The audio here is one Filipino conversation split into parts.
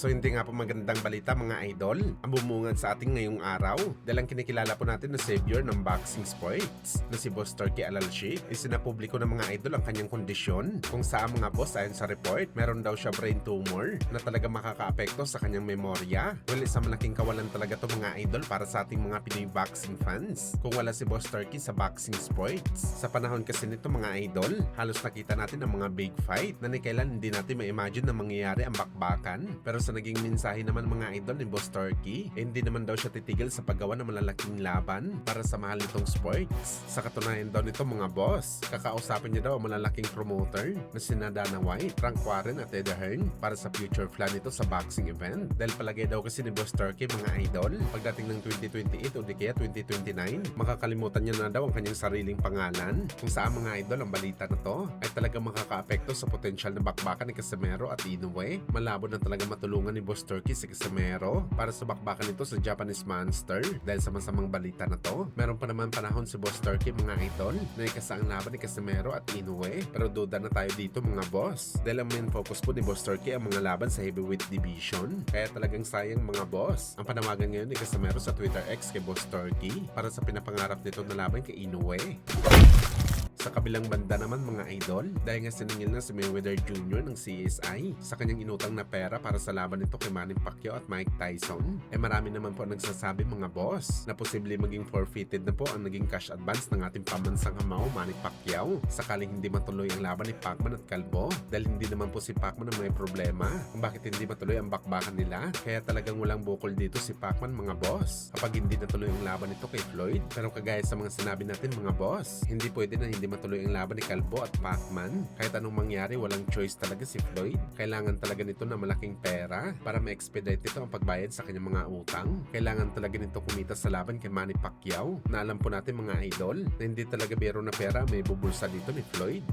So hindi nga po magandang balita mga idol ang bumungad sa ating ngayong araw dahil ang kinikilala po natin na savior ng boxing sports na si Boss Turkey Alalshik ay sinapubliko ng mga idol ang kanyang kondisyon kung saan mga boss ayon sa report meron daw siya brain tumor na talaga makakaapekto sa kanyang memorya. Well, isang malaking kawalan talaga to mga idol para sa ating mga Pinoy boxing fans kung wala si Boss Turkey sa boxing sports. Sa panahon kasi nito mga idol, halos nakita natin ang mga big fight na ni kailan hindi natin ma-imagine na mangyayari ang bakbakan. Pero sa naging mensahe naman mga idol ni Boss Turkey, hindi naman daw siya titigil sa paggawa ng malalaking laban para sa mahal nitong sports. Sa katunayan daw nito mga boss, kakausapin niya daw ang malalaking promoter na sina Dana White, Frank Warren at Eddie Hearn para sa future plan nito sa boxing event. Dahil palagay daw kasi ni Boss Turkey mga idol, pagdating ng 2028 o di kaya 2029, makakalimutan niya na daw ang kanyang sariling pangalan. Kung saan mga idol ang balita na to ay talagang makakaapekto sa potensyal na bakbakan ni Casimero at Inoue. Malabo na talaga matulungan ni Boss Turkey si Casimero para sa bakbakan nito sa Japanese Monster. Dahil sa masamang balita na to, meron pa naman panahon si Boss Turkey mga idol na ikasaang laban ni Casimero at Inoue. Pero duda na tayo dito mga boss. Dahil ang main focus po ni Boss Turkey ang mga laban sa heavyweight division. Kaya talagang sayang mga boss. Ang panawagan ngayon ni Casimero sa Twitter X kay Boss Turkey para sa pinapangarap nito na laban kay Inoue. Sa kabilang banda naman mga idol, dahil nga siningil na si Mayweather Jr. ng CSI sa kanyang inutang na pera para sa laban nito kay Manny Pacquiao at Mike Tyson, marami naman po nagsasabi mga boss na posible maging forfeited na po ang naging cash advance ng ating pamansang amaw Manny Pacquiao sakaling hindi matuloy ang laban ni Pacman at Calvo dahil hindi naman po si Pacman ang may problema kung bakit hindi matuloy ang bakbakan nila. Kaya talagang walang bukol dito si Pacman mga boss kapag hindi natuloy ang laban nito kay Floyd. Pero kagaya sa mga sinabi natin mga boss, hindi pwede na hindi matuloy ang laban ni Calvo at Pacman. Kahit anong mangyari, walang choice talaga si Floyd. Kailangan talaga nito na malaking pera para ma-expedite nito ang pagbayad sa kanyang mga utang. Kailangan talaga nito kumita sa laban kay Manny Pacquiao na alam po natin mga idol na hindi talaga biro na pera may bubulsa dito ni Floyd.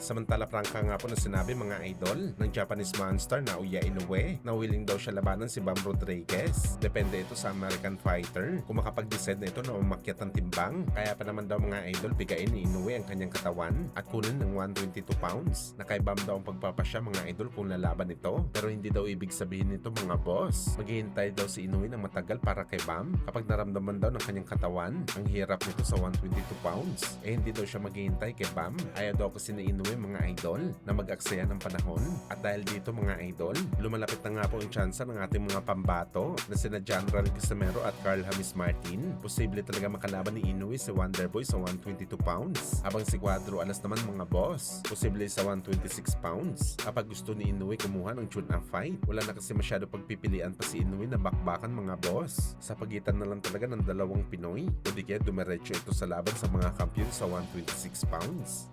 Samantala prangka nga po na sinabi mga idol ng Japanese Monster na Uya Inoue na willing daw siya labanan si Bam Rodriguez. Depende ito sa American fighter kung makapag-decide na ito na umakyat ng timbang. Kaya pa naman daw mga idol bigain ni Inoue ang kanyang katawan at kunin ng 122 pounds na kay Bam daw ang pagpapasya mga idol kung lalaban ito. Pero hindi daw ibig sabihin nito mga boss. Maghihintay daw si Inoue ng matagal para kay Bam kapag naramdaman daw ng kanyang katawan ang hirap nito sa 122 pounds. Hindi daw siya maghihintay kay Bam. Ayaw daw kasi ni Inoue mga idol na mag-aksaya ng panahon. At dahil dito mga idol, lumalapit na nga po ang tsansa ng ating mga pambato na sina General Casimero at Carl James Martin. Posible talaga makalaban ni Inoue si Wonderboy sa 122 pounds. Habang si Cuadro Alas naman mga boss, posible sa 126 pounds. Kapag gusto ni Inoue kumuha ng tune-up fight, wala na kasi masyado pagpipilian pa si Inoue na bakbakan mga boss. Sa pagitan na lang talaga ng dalawang Pinoy. O di kaya dumiretso ito sa laban sa mga kampiyon sa 126 pounds.